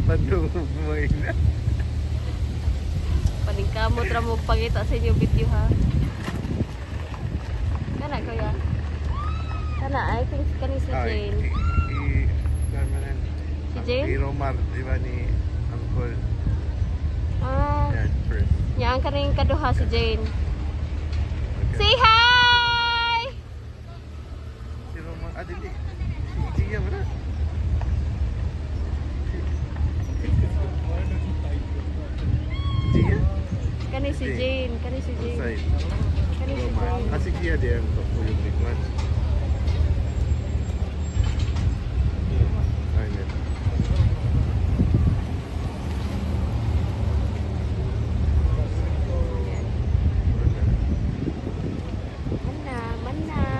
Padungog mo ina. Paningkamot ra mo pangita sa inyo video ha. Kana kuya. Kana I think kani si Jane. Si Jane? Si Romar, di ba ni Uncle? Ah. Yan, first. Yang kaning kaduha si Jane. Okay. Say hi! Si Romar, dili. Si Gia ba na? Gia? Kani si Jane, kani si Jane. Side. Kani si Romar. Jane. Si Gia di ang yung big one. Ayun. Mana, mana.